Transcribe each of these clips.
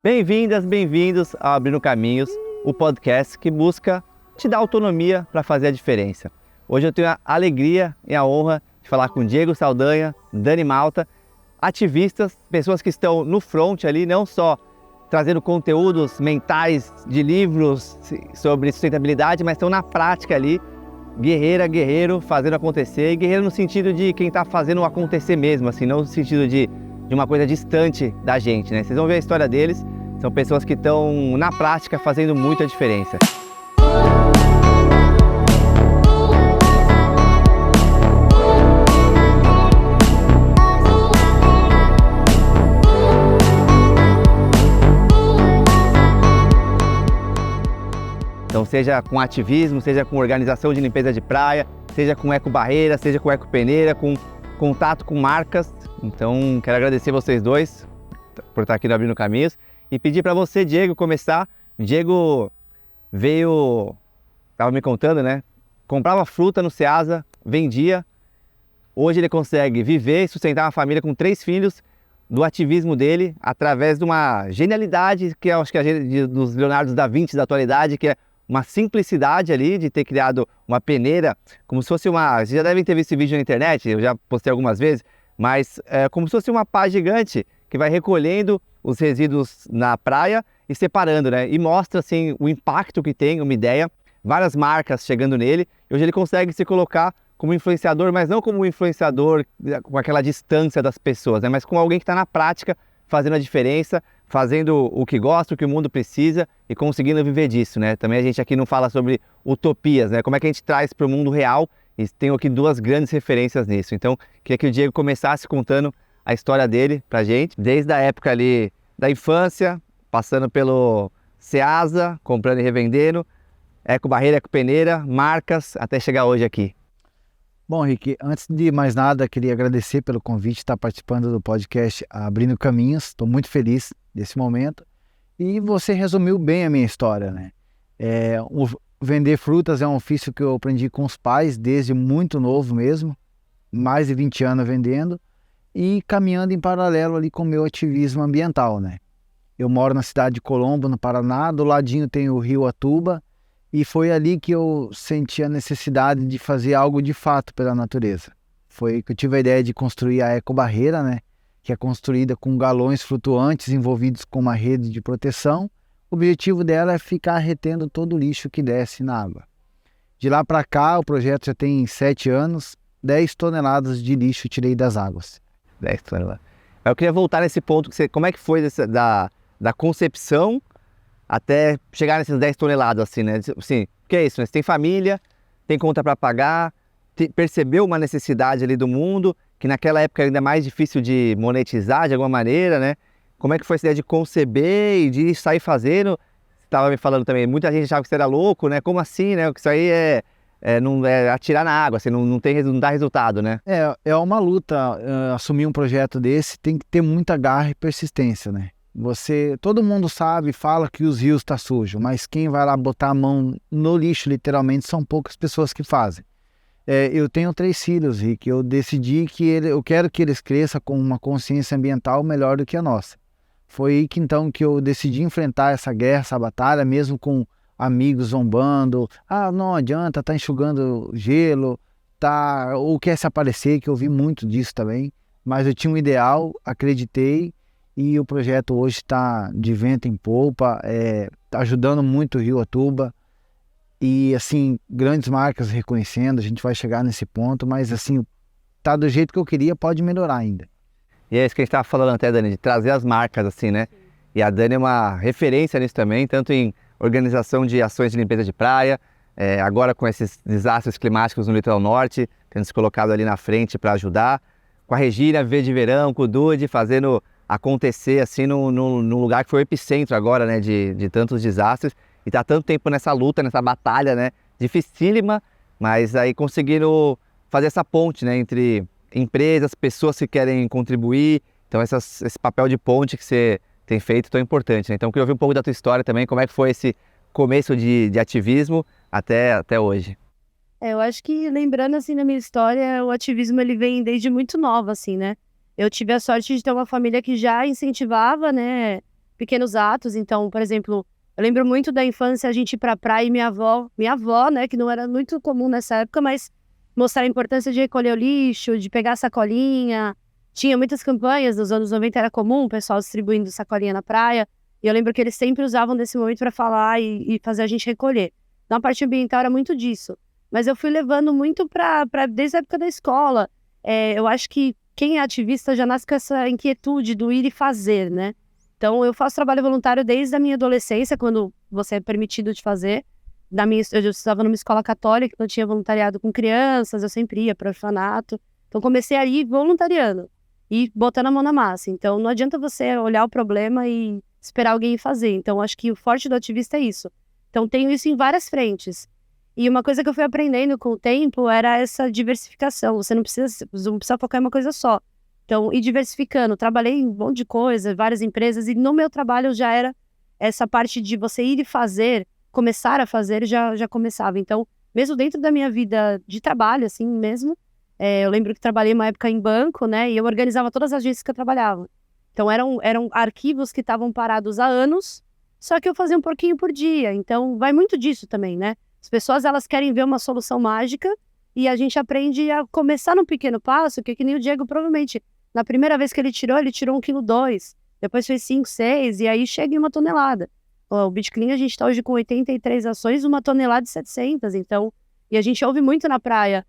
Bem-vindas, bem-vindos ao Abrindo Caminhos, o podcast que busca te dar autonomia para fazer a diferença. Hoje eu tenho a alegria e a honra de falar com Diego Saldanha, Dani Malta, ativistas, pessoas que estão no front ali, não só trazendo conteúdos mentais de livros sobre sustentabilidade, mas estão na prática ali, guerreira, guerreiro, fazendo acontecer, e guerreiro no sentido de quem está fazendo acontecer mesmo, assim, não no sentido de uma coisa distante da gente, né? Vocês vão ver a história deles, são pessoas que estão na prática fazendo muita diferença. Então, seja com ativismo, seja com organização de limpeza de praia, seja com ecobarreira, seja com ecopeneira, com contato com marcas. Então, quero agradecer vocês dois por estar aqui no Abrindo Caminhos e pedir para você, Diego, começar. O Diego veio, estava me contando, né? Comprava fruta no Ceasa, vendia. Hoje ele consegue viver e sustentar uma família com 3 filhos do ativismo dele, através de uma genialidade que eu acho que é dos Leonardo da Vinci da atualidade, que é uma simplicidade ali de ter criado uma peneira, como se fosse uma... Vocês já devem ter visto esse vídeo na internet, eu já postei algumas vezes, mas é como se fosse uma pá gigante que vai recolhendo os resíduos na praia e separando, né? E mostra, assim, o impacto que tem uma ideia, várias marcas chegando nele, e hoje ele consegue se colocar como influenciador, mas não como um influenciador com aquela distância das pessoas, né? Mas como alguém que está na prática, fazendo a diferença, fazendo o que gosta, o que o mundo precisa e conseguindo viver disso, né? Também a gente aqui não fala sobre utopias, né? Como é que a gente traz para o mundo real, e tenho aqui 2 grandes referências nisso. Então, queria que o Diego começasse contando a história dele pra gente, desde a época ali da infância, passando pelo Ceasa, comprando e revendendo, ecobarreira, ecopeneira, marcas, até chegar hoje aqui. Bom, Rick, antes de mais nada, queria agradecer pelo convite de estar participando do podcast Abrindo Caminhos. Estou muito feliz desse momento. E você resumiu bem a minha história, né? Vender frutas é um ofício que eu aprendi com os pais desde muito novo mesmo, mais de 20 anos vendendo e caminhando em paralelo ali com o meu ativismo ambiental, né? Eu moro na cidade de Colombo, no Paraná, do ladinho tem o rio Atuba, e foi ali que eu senti a necessidade de fazer algo de fato pela natureza. Foi que eu tive a ideia de construir a ecobarreira, né? Que é construída com galões flutuantes envolvidos com uma rede de proteção. O objetivo dela é ficar retendo todo o lixo que desce na água. De lá para cá, o projeto já tem 7 anos, 10 toneladas de lixo eu tirei das águas. 10 toneladas. Eu queria voltar nesse ponto, como é que foi da concepção até chegar nesses 10 toneladas, assim, né? Assim, porque é isso, né? Você tem família, tem conta para pagar, percebeu uma necessidade ali do mundo, que naquela época ainda é mais difícil de monetizar de alguma maneira, né? Como é que foi essa ideia de conceber e de sair fazendo? Você estava me falando também, muita gente achava que você era louco, né? Como assim, né? Que isso aí não é atirar na água, assim, não dá resultado, né? É uma luta, assumir um projeto desse tem que ter muita garra e persistência, né? Todo mundo sabe, fala que os rios estão sujos, mas quem vai lá botar a mão no lixo, literalmente, são poucas pessoas que fazem. Eu tenho 3 filhos, Rick, eu decidi que eu quero que eles cresçam com uma consciência ambiental melhor do que a nossa. Foi aí que então que eu decidi enfrentar essa guerra, essa batalha, mesmo com amigos zombando. Ah, não adianta, tá enxugando gelo, ou quer se aparecer, que eu vi muito disso também. Mas eu tinha um ideal, acreditei, e o projeto hoje está de vento em polpa, tá ajudando muito o Rio Atuba. E assim, grandes marcas reconhecendo, a gente vai chegar nesse ponto, mas assim, tá do jeito que eu queria, pode melhorar ainda. E é isso que a gente estava falando até, Dani, de trazer as marcas, assim, né? E a Dani é uma referência nisso também, tanto em organização de ações de limpeza de praia, agora com esses desastres climáticos no litoral norte, tendo se colocado ali na frente para ajudar, com a Regina, Viver de Verão, com o Dude, fazendo acontecer assim no lugar que foi o epicentro agora, né, de tantos desastres, e tá tanto tempo nessa luta, nessa batalha, né, dificílima, mas aí conseguiram fazer essa ponte, né, entre empresas, pessoas que querem contribuir. Então esse papel de ponte que você tem feito tão importante, né? Então eu queria ouvir um pouco da tua história também, como é que foi esse começo de ativismo até hoje. Eu acho que, lembrando, assim, da minha história, o ativismo, ele vem desde muito nova, assim, né? Eu tive a sorte de ter uma família que já incentivava, né, pequenos atos. Então, por exemplo, eu lembro muito da infância, a gente ir pra praia e minha avó, né, que não era muito comum nessa época, mas mostrar a importância de recolher o lixo, de pegar a sacolinha. Tinha muitas campanhas, nos anos 90 era comum o pessoal distribuindo sacolinha na praia. E eu lembro que eles sempre usavam desse momento para falar e fazer a gente recolher. Então, a parte ambiental era muito disso. Mas eu fui levando muito desde a época da escola. Eu acho que quem é ativista já nasce com essa inquietude do ir e fazer, né? Então, eu faço trabalho voluntário desde a minha adolescência, quando você é permitido de fazer. Eu estava numa escola católica, então eu tinha voluntariado com crianças, eu sempre ia para o orfanato. Então, comecei a ir voluntariando e botando a mão na massa. Então, não adianta você olhar o problema e esperar alguém fazer. Então, acho que o forte do ativista é isso. Então, tenho isso em várias frentes. E uma coisa que eu fui aprendendo com o tempo era essa diversificação. Você não precisa focar em uma coisa só. Então, ir diversificando. Trabalhei em um monte de coisa, várias empresas, e no meu trabalho já era essa parte de você ir e fazer, começar a fazer, já começava. Então, mesmo dentro da minha vida de trabalho, assim mesmo, eu lembro que trabalhei uma época em banco, né, e eu organizava todas as agências que eu trabalhava. Então, eram arquivos que estavam parados há anos, só que eu fazia um pouquinho por dia. Então, vai muito disso também, né? As pessoas, elas querem ver uma solução mágica e a gente aprende a começar num pequeno passo, que nem o Diego provavelmente, na primeira vez que ele tirou 1,2 kg, depois fez 5, 6, e aí chega em 1 tonelada. O BitClean, a gente está hoje com 83 ações, 1 tonelada e 700, então, e a gente ouve muito na praia,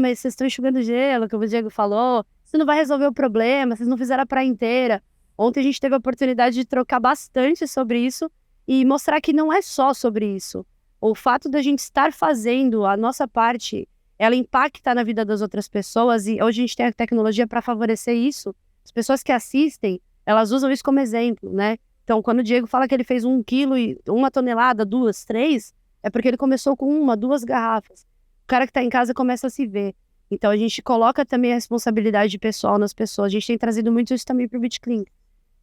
mas vocês estão enxugando gelo, como o Diego falou, você não vai resolver o problema, vocês não fizeram a praia inteira. Ontem a gente teve a oportunidade de trocar bastante sobre isso e mostrar que não é só sobre isso. O fato da gente estar fazendo a nossa parte, ela impacta na vida das outras pessoas, e hoje a gente tem a tecnologia para favorecer isso. As pessoas que assistem, elas usam isso como exemplo, né? Então, quando o Diego fala que ele fez 1 quilo e 1 tonelada, 2, 3, é porque ele começou com 1, 2 garrafas. O cara que está em casa começa a se ver. Então, a gente coloca também a responsabilidade pessoal nas pessoas. A gente tem trazido muito isso também para o BitClean.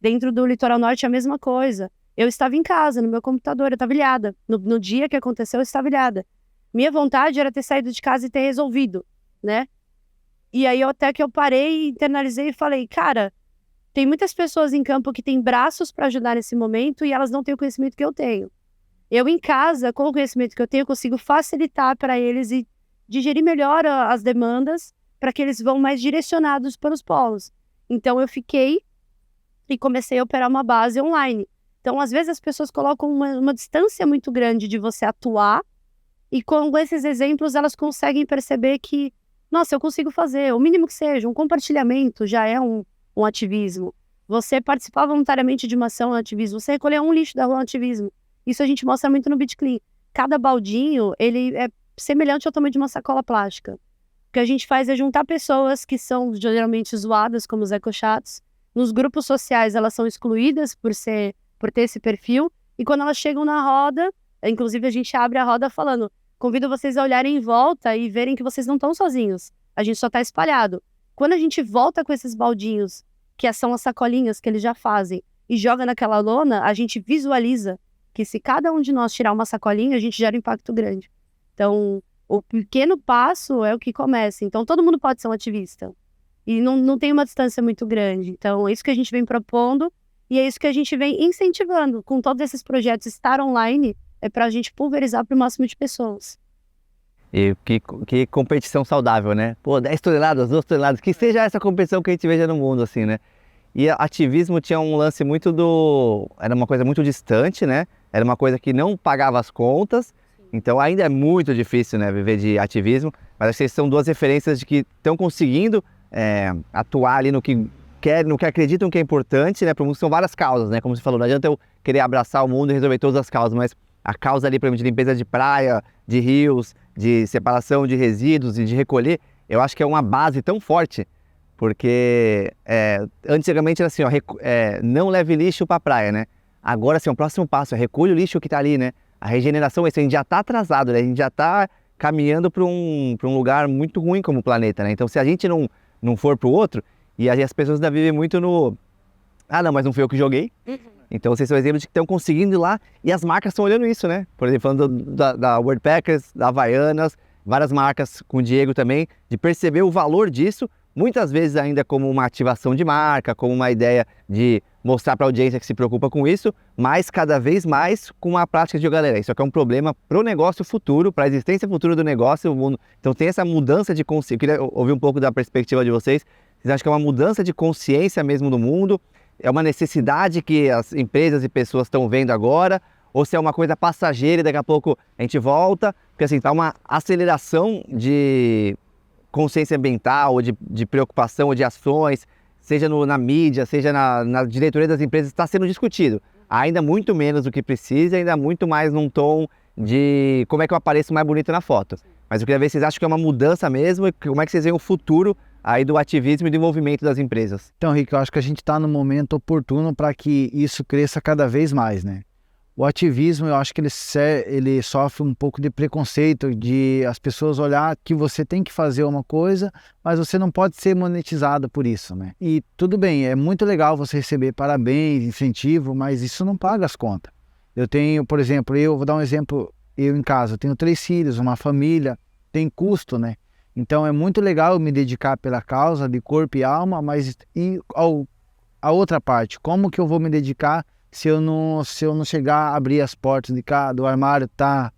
Dentro do Litoral Norte, a mesma coisa. Eu estava em casa, no meu computador, eu estava ilhada. No dia que aconteceu, eu estava ilhada. Minha vontade era ter saído de casa e ter resolvido, né? E aí, até que eu parei, internalizei e falei, cara, tem muitas pessoas em campo que têm braços para ajudar nesse momento e elas não têm o conhecimento que eu tenho. Eu, em casa, com o conhecimento que eu tenho, consigo facilitar para eles e digerir melhor as demandas para que eles vão mais direcionados para os polos. Então, eu fiquei e comecei a operar uma base online. Então, às vezes, as pessoas colocam uma distância muito grande de você atuar e com esses exemplos elas conseguem perceber que, nossa, eu consigo fazer, o mínimo que seja, um compartilhamento já é um ativismo. Você participar voluntariamente de uma ação é um ativismo. Você recolher um lixo da rua é um ativismo. Isso a gente mostra muito no BitClean. Cada baldinho, ele é semelhante ao tamanho de uma sacola plástica. O que a gente faz é juntar pessoas que são geralmente zoadas, como os ecochatos. Nos grupos sociais, elas são excluídas por ter esse perfil. E quando elas chegam na roda, inclusive a gente abre a roda falando, convido vocês a olharem em volta e verem que vocês não estão sozinhos. A gente só está espalhado. Quando a gente volta com esses baldinhos, que são as sacolinhas que eles já fazem, e joga naquela lona, a gente visualiza que se cada um de nós tirar uma sacolinha, a gente gera um impacto grande. Então, o pequeno passo é o que começa. Então, todo mundo pode ser um ativista. E não tem uma distância muito grande. Então, é isso que a gente vem propondo e é isso que a gente vem incentivando. Com todos esses projetos estar online, é para a gente pulverizar para o máximo de pessoas. E que competição saudável, né? Pô, 10 toneladas, 2 toneladas, que seja essa competição que a gente veja no mundo, assim, né? E ativismo tinha um lance era uma coisa muito distante, né? Era uma coisa que não pagava as contas, então ainda é muito difícil, né, viver de ativismo, mas acho que vocês são duas referências de que estão conseguindo atuar ali no que acreditam que é importante, né? Para o mundo são várias causas, né? Como você falou, não adianta eu querer abraçar o mundo e resolver todas as causas, mas a causa ali, por exemplo, de limpeza de praia, de rios, de separação de resíduos e de recolher, eu acho que é uma base tão forte, porque antigamente era assim, ó, não leve lixo para a praia, né? Agora, assim, o próximo passo é recolhe o lixo que está ali, né? A regeneração, a gente já está atrasado, né? A gente já está caminhando para um lugar muito ruim como o planeta, né? Então, se a gente não for para o outro, e as pessoas ainda vivem muito no... Ah, não, mas não fui eu que joguei. Então, vocês são exemplos de que estão conseguindo ir lá e as marcas estão olhando isso, né? Por exemplo, falando da Worldpackers, da Havaianas, várias marcas com o Diego também, de perceber o valor disso, muitas vezes ainda como uma ativação de marca, como uma ideia de mostrar para a audiência que se preocupa com isso, mas cada vez mais com a prática de, galera, isso aqui é um problema para o negócio futuro, para a existência futura do negócio. Então tem essa mudança de consciência. Eu queria ouvir um pouco da perspectiva de vocês. Vocês acham que é uma mudança de consciência mesmo no mundo? É uma necessidade que as empresas e pessoas estão vendo agora? Ou se é uma coisa passageira e daqui a pouco a gente volta? Porque assim, está uma aceleração de consciência ambiental, ou de preocupação, ou de ações, seja na mídia, seja na diretoria das empresas, está sendo discutido. Ainda muito menos do que precisa, ainda muito mais num tom de como é que eu apareço mais bonito na foto. Mas eu queria ver se vocês acham que é uma mudança mesmo e como é que vocês veem o futuro aí do ativismo e do envolvimento das empresas. Então, Rick, eu acho que a gente está no momento oportuno para que isso cresça cada vez mais, né? O ativismo, eu acho que ele sofre um pouco de preconceito, de as pessoas olhar que você tem que fazer uma coisa, mas você não pode ser monetizado por isso, né? E tudo bem, é muito legal você receber parabéns, incentivo, mas isso não paga as contas. Eu tenho, por exemplo, eu vou dar um exemplo, eu em casa, eu tenho 3 filhos, uma família, tem custo, né? Então é muito legal me dedicar pela causa de corpo e alma, mas a outra parte, como que eu vou me dedicar se eu não chegar a abrir as portas de cá, do armário, tá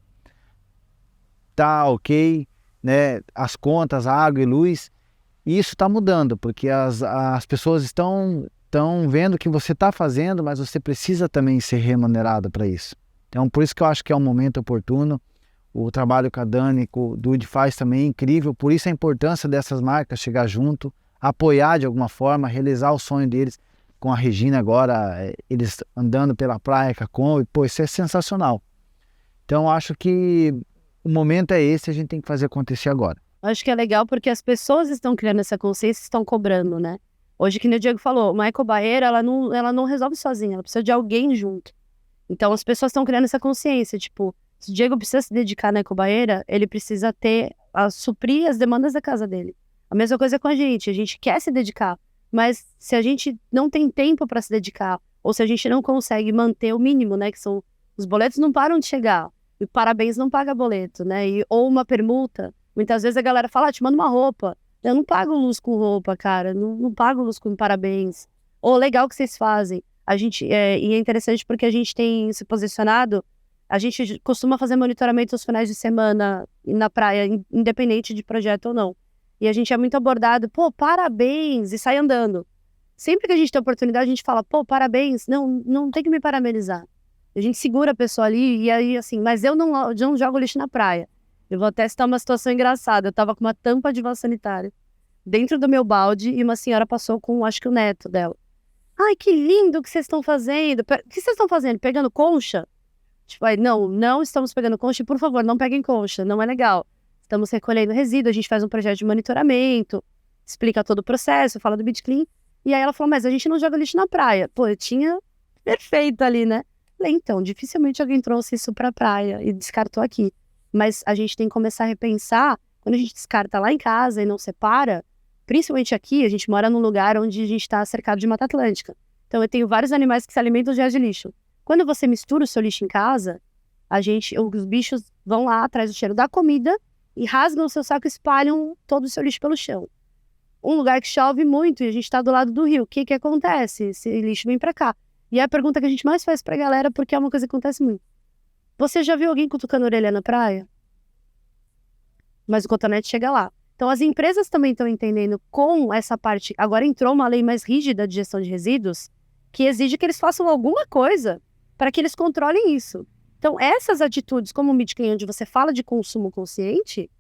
ok, né? As contas, água e luz, e isso está mudando, porque as pessoas estão vendo que você está fazendo, mas você precisa também ser remunerado para isso. Então, por isso que eu acho que é um momento oportuno. O trabalho que a Dani, que o Dude faz também é incrível, por isso a importância dessas marcas chegar junto, apoiar de alguma forma, realizar o sonho deles. Com a Regina agora, eles andando pela praia com a Kombi, pô, isso é sensacional. Então, acho que o momento é esse, a gente tem que fazer acontecer agora. Acho que é legal porque as pessoas estão criando essa consciência e estão cobrando, né? Hoje, que nem o Diego falou, o Michael Barreira, ela não resolve sozinha, ela precisa de alguém junto. Então, as pessoas estão criando essa consciência, tipo, se o Diego precisa se dedicar na Michael Barreira, ele precisa suprir as demandas da casa dele. A mesma coisa com a gente quer se dedicar, mas se a gente não tem tempo para se dedicar, ou se a gente não consegue manter o mínimo, né, que são os boletos não param de chegar, e o parabéns não paga boleto, né, ou uma permuta. Muitas vezes a galera fala, te manda uma roupa. Eu não pago luz com roupa, cara, não pago luz com parabéns. Ou legal que vocês fazem. E é interessante porque a gente tem se posicionado, a gente costuma fazer monitoramento aos finais de semana na praia, independente de projeto ou não. E a gente é muito abordado, pô, parabéns, e sai andando. Sempre que a gente tem oportunidade, a gente fala, pô, parabéns, não tem que me parabenizar. A gente segura a pessoa ali, e aí assim, mas eu não jogo lixo na praia. Eu vou até citar uma situação engraçada, eu tava com uma tampa de vaso sanitário dentro do meu balde, e uma senhora passou com, acho que o neto dela. Ai, que lindo que vocês estão fazendo. O que vocês estão fazendo? Pegando concha? Tipo, aí, não estamos pegando concha, e por favor, não peguem concha, não é legal. Estamos recolhendo resíduo, a gente faz um projeto de monitoramento, explica todo o processo, fala do BitClean. E aí ela falou, mas a gente não joga lixo na praia. Pô, eu tinha perfeito ali, né? Falei, então, dificilmente alguém trouxe isso pra praia e descartou aqui. Mas a gente tem que começar a repensar, quando a gente descarta lá em casa e não separa, principalmente aqui, a gente mora num lugar onde a gente está cercado de Mata Atlântica. Então eu tenho vários animais que se alimentam de resto de lixo. Quando você mistura o seu lixo em casa, os bichos vão lá atrás do cheiro da comida e rasgam o seu saco e espalham todo o seu lixo pelo chão. Um lugar que chove muito e a gente está do lado do rio. O que acontece? Esse lixo vem para cá. E é a pergunta que a gente mais faz pra galera, porque é uma coisa que acontece muito. Você já viu alguém cutucando a orelha na praia? Mas o cotonete chega lá. Então as empresas também estão entendendo com essa parte. Agora entrou uma lei mais rígida de gestão de resíduos que exige que eles façam alguma coisa para que eles controlem isso. Então essas atitudes, como o BitClean, onde você fala de consumo consciente,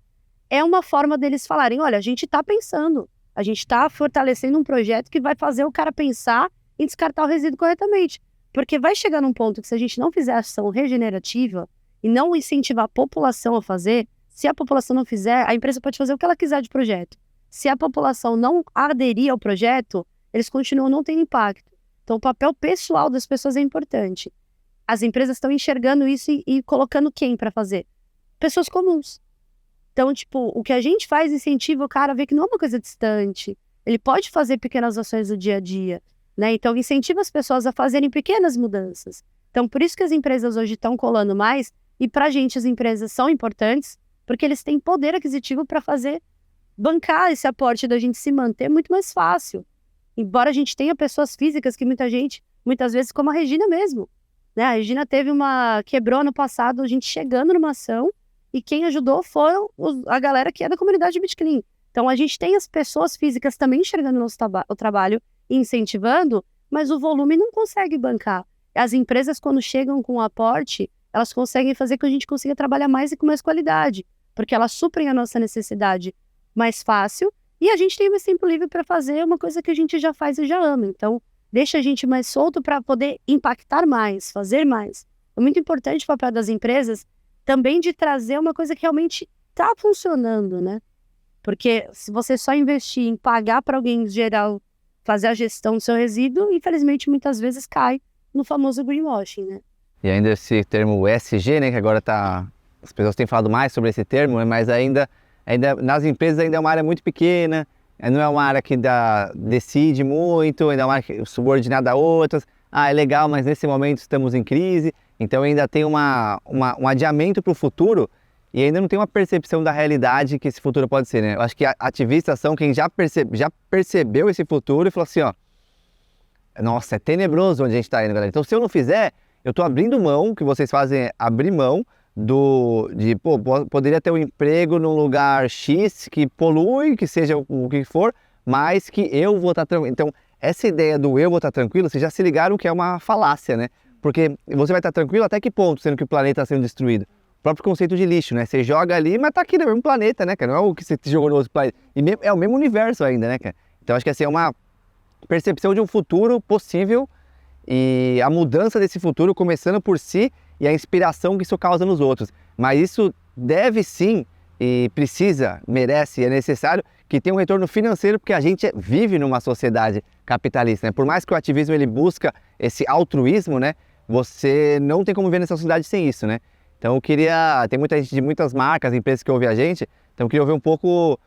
é uma forma deles falarem, olha, a gente está pensando, a gente está fortalecendo um projeto que vai fazer o cara pensar em descartar o resíduo corretamente. Porque vai chegar num ponto que se a gente não fizer ação regenerativa e não incentivar a população a fazer, se a população não fizer, a empresa pode fazer o que ela quiser de projeto. Se a população não aderir ao projeto, eles continuam não tendo impacto. Então o papel pessoal das pessoas é importante. As empresas estão enxergando isso e colocando quem para fazer? Pessoas comuns. Então, tipo, o que a gente faz incentiva o cara a ver que não é uma coisa distante. Ele pode fazer pequenas ações do dia a dia, né? Então, incentiva as pessoas a fazerem pequenas mudanças. Então, por isso que as empresas hoje estão colando mais, e pra gente as empresas são importantes, porque eles têm poder aquisitivo para fazer bancar esse aporte da gente se manter muito mais fácil. Embora a gente tenha pessoas físicas que muitas vezes, como a Regina mesmo, né? A Regina quebrou ano passado, a gente chegando numa ação, e quem ajudou foram a galera que é da comunidade Bitclean. Então a gente tem as pessoas físicas também enxergando o trabalho e incentivando, mas o volume não consegue bancar. As empresas, quando chegam com o aporte, elas conseguem fazer com que a gente consiga trabalhar mais e com mais qualidade, porque elas suprem a nossa necessidade mais fácil, e a gente tem mais tempo livre para fazer uma coisa que a gente já faz e já ama. Então, deixa a gente mais solto para poder impactar mais, fazer mais. É muito importante o papel das empresas também de trazer uma coisa que realmente está funcionando, né? Porque se você só investir em pagar para alguém geral fazer a gestão do seu resíduo, infelizmente muitas vezes cai no famoso greenwashing, né? E ainda esse termo ESG, né, que agora as pessoas têm falado mais sobre esse termo, né, mas ainda nas empresas ainda é uma área muito pequena, não é uma área que decide muito, ainda é uma área subordinada a outras. É legal, mas nesse momento estamos em crise, então ainda tem um adiamento para o futuro e ainda não tem uma percepção da realidade que esse futuro pode ser, né? Eu acho que ativistas são quem já percebeu esse futuro e falou assim, ó, nossa, é tenebroso onde a gente está indo, galera. Então, se eu não fizer, eu estou abrindo mão, o que vocês fazem é abrir mão poderia ter um emprego num lugar X que polui, que seja o que for, mas que eu vou estar tranquilo. Então, essa ideia do eu vou estar tranquilo, vocês já se ligaram que é uma falácia, né? Porque você vai estar tranquilo até que ponto, sendo que o planeta está sendo destruído? O próprio conceito de lixo, né? Você joga ali, mas está aqui no mesmo planeta, né, cara? Não é o que você jogou no outro planeta. E é o mesmo universo ainda, né, cara? Então, acho que assim, é uma percepção de um futuro possível e a mudança desse futuro começando por si e a inspiração que isso causa nos outros. Mas isso deve sim e precisa, merece e é necessário que tenha um retorno financeiro, porque a gente vive numa sociedade capitalista, né? Por mais que o ativismo ele busca esse altruísmo, né? Você não tem como viver nessa sociedade sem isso, né? Então eu queria, tem muita gente de muitas marcas, empresas que ouvem a gente, então eu queria ouvir um pouco,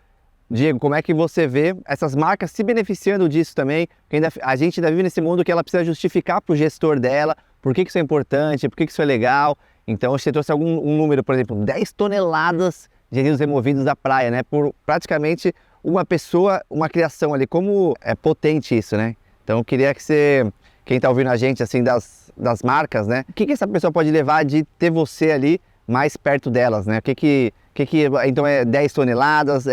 Diego, como é que você vê essas marcas se beneficiando disso também? Porque a gente ainda vive nesse mundo que ela precisa justificar para o gestor dela por que isso é importante, por que isso é legal. Então você trouxe um número, por exemplo, 10 toneladas de resíduos removidos da praia, né? Por praticamente uma pessoa, uma criação ali. Como é potente isso, né? Então eu queria que quem está ouvindo a gente, assim, das marcas, né? O que essa pessoa pode levar de ter você ali mais perto delas, né? Então é 10 toneladas,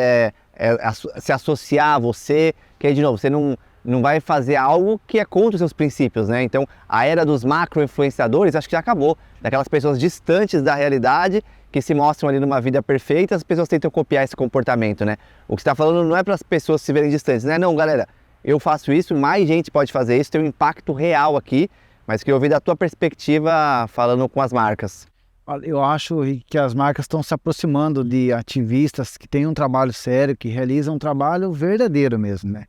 se associar a você, que aí, de novo, você não vai fazer algo que é contra os seus princípios, né? Então, a era dos macro-influenciadores acho que já acabou. Daquelas pessoas distantes da realidade, que se mostram ali numa vida perfeita, as pessoas tentam copiar esse comportamento, né? O que você está falando não é para as pessoas se verem distantes, né? Não, galera, eu faço isso, mais gente pode fazer isso, tem um impacto real aqui, mas queria ouvir da tua perspectiva falando com as marcas. Eu acho que as marcas estão se aproximando de ativistas que têm um trabalho sério, que realizam um trabalho verdadeiro mesmo, né?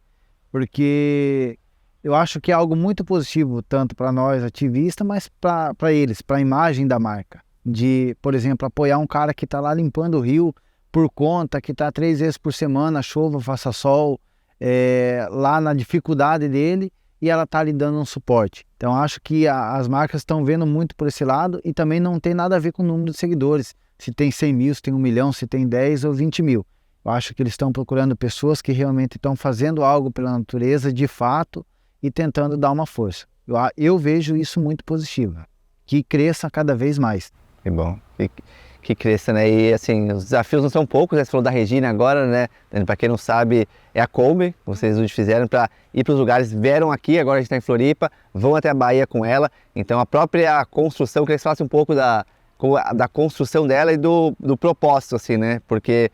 Porque eu acho que é algo muito positivo, tanto para nós ativistas, mas para eles, para a imagem da marca. De, por exemplo, apoiar um cara que está lá limpando o rio por conta, que está 3 vezes por semana, chuva, faça sol, lá na dificuldade dele, e ela está lhe dando um suporte. Então acho que as marcas estão vendo muito por esse lado e também não tem nada a ver com o número de seguidores. Se tem 100 mil, se tem 1 milhão, se tem 10 ou 20 mil. Eu acho que eles estão procurando pessoas que realmente estão fazendo algo pela natureza de fato e tentando dar uma força. Eu vejo isso muito positivo, que cresça cada vez mais. Que bom, que cresça, né? E assim, os desafios não são poucos, né? Você falou da Regina agora, né? Para quem não sabe, é a Kombi, vocês hoje fizeram para ir para os lugares, vieram aqui, agora a gente está em Floripa, vão até a Bahia com ela. Então a própria construção, eu queria que você falasse um pouco da construção dela e do propósito, assim, né? Porque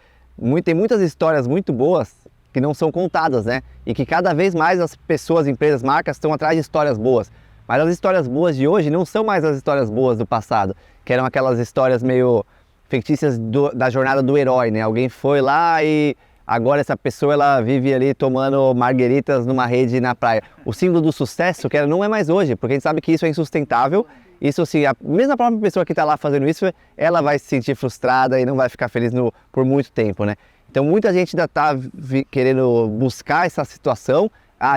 tem muitas histórias muito boas que não são contadas, né? E que cada vez mais as pessoas, empresas, marcas estão atrás de histórias boas. Mas as histórias boas de hoje não são mais as histórias boas do passado, que eram aquelas histórias meio fictícias da jornada do herói, né? Alguém foi lá e agora essa pessoa ela vive ali tomando margueritas numa rede na praia. O símbolo do sucesso, que não é mais hoje, porque a gente sabe que isso é insustentável. Isso assim, a mesma própria pessoa que está lá fazendo isso, ela vai se sentir frustrada e não vai ficar feliz por muito tempo, né? Então muita gente ainda está querendo buscar essa situação,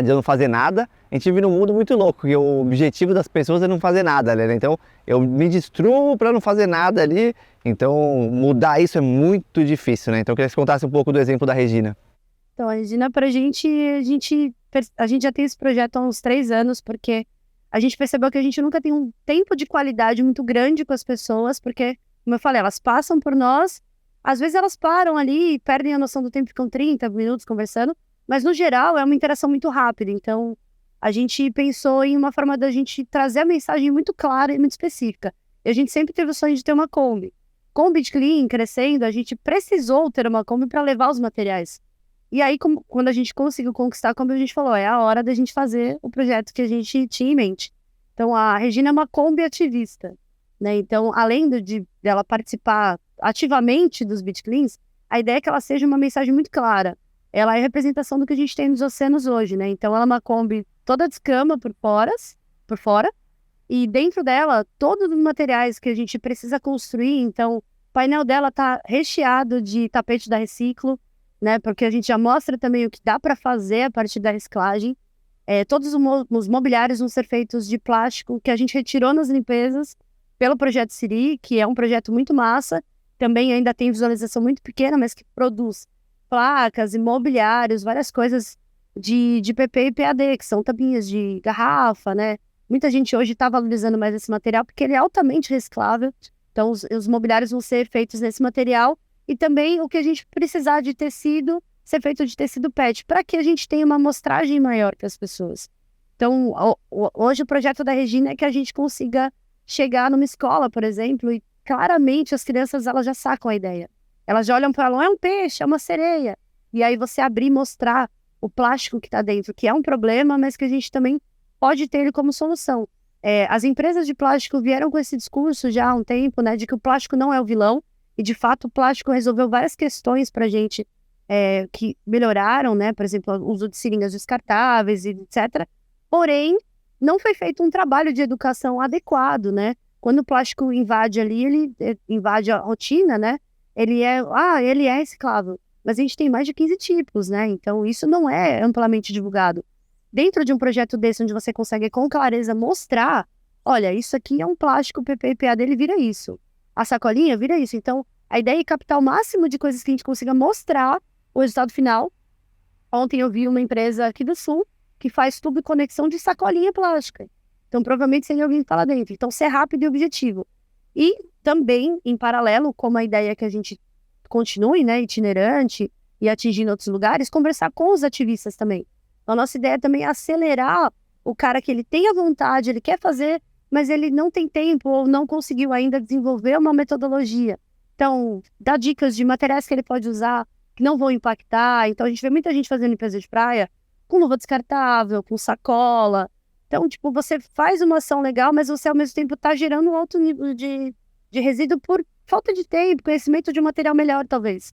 de eu não fazer nada. A gente vive num mundo muito louco, e o objetivo das pessoas é não fazer nada, né? Então eu me destruo para não fazer nada ali, então mudar isso é muito difícil, né? Então eu queria que você contasse um pouco do exemplo da Regina. Então, a Regina, pra gente, a gente já tem esse projeto há uns 3 anos, porque a gente percebeu que a gente nunca tem um tempo de qualidade muito grande com as pessoas, porque, como eu falei, elas passam por nós, às vezes elas param ali e perdem a noção do tempo, ficam 30 minutos conversando, mas no geral é uma interação muito rápida. Então, a gente pensou em uma forma da gente trazer a mensagem muito clara e muito específica. E a gente sempre teve o sonho de ter uma Kombi. Com o BitClean crescendo, a gente precisou ter uma Kombi para levar os materiais. E aí, quando a gente conseguiu conquistar a Kombi, a gente falou, é a hora da gente fazer o projeto que a gente tinha em mente. Então, a Regina é uma Kombi ativista, né? Então, além dela participar ativamente dos BitCleans, a ideia é que ela seja uma mensagem muito clara. Ela é a representação do que a gente tem nos oceanos hoje, né? Então, ela é uma Kombi toda de escama por fora, e dentro dela, todos os materiais que a gente precisa construir. Então, o painel dela tá recheado de tapete da Reciclo, né? Porque a gente já mostra também o que dá para fazer a partir da reciclagem. Todos os mobiliários vão ser feitos de plástico que a gente retirou nas limpezas pelo Projeto Siri, que é um projeto muito massa. Também ainda tem visualização muito pequena, mas que produz placas e mobiliários, várias coisas de PP e PAD, que são tampinhas de garrafa, né? Muita gente hoje está valorizando mais esse material porque ele é altamente reciclável. Então, os mobiliários vão ser feitos nesse material. E também o que a gente precisar de tecido, ser feito de tecido PET, para que a gente tenha uma amostragem maior para as pessoas. Então, hoje o projeto da Regina é que a gente consiga chegar numa escola, por exemplo, e claramente as crianças elas já sacam a ideia. Elas já olham para ela, não é um peixe, é uma sereia. E aí você abrir e mostrar o plástico que está dentro, que é um problema, mas que a gente também pode ter ele como solução. As empresas de plástico vieram com esse discurso já há um tempo, né, de que o plástico não é o vilão. E, de fato, o plástico resolveu várias questões para a gente que melhoraram, né? Por exemplo, o uso de seringas descartáveis, etc. Porém, não foi feito um trabalho de educação adequado, né? Quando o plástico invade ali, ele invade a rotina, né? Ele é reciclável. Mas a gente tem mais de 15 tipos, né? Então, isso não é amplamente divulgado. Dentro de um projeto desse, onde você consegue com clareza mostrar, olha, isso aqui é um plástico, o PP e PA dele vira isso. A sacolinha vira isso. Então, a ideia é captar o máximo de coisas que a gente consiga mostrar o resultado final. Ontem eu vi uma empresa aqui do Sul que faz tubo e conexão de sacolinha plástica. Então, provavelmente seria alguém que está lá dentro. Então, ser rápido e objetivo. E também, em paralelo, como a ideia é que a gente continue, né, itinerante e atingindo outros lugares, conversar com os ativistas também. Então, a nossa ideia também é acelerar o cara que ele tem a vontade, ele quer fazer, mas ele não tem tempo ou não conseguiu ainda desenvolver uma metodologia. Então, dá dicas de materiais que ele pode usar que não vão impactar. Então, a gente vê muita gente fazendo limpeza de praia com luva descartável, com sacola. Então, tipo, você faz uma ação legal, mas você, ao mesmo tempo, está gerando um alto nível de resíduo por falta de tempo, conhecimento de um material melhor, talvez.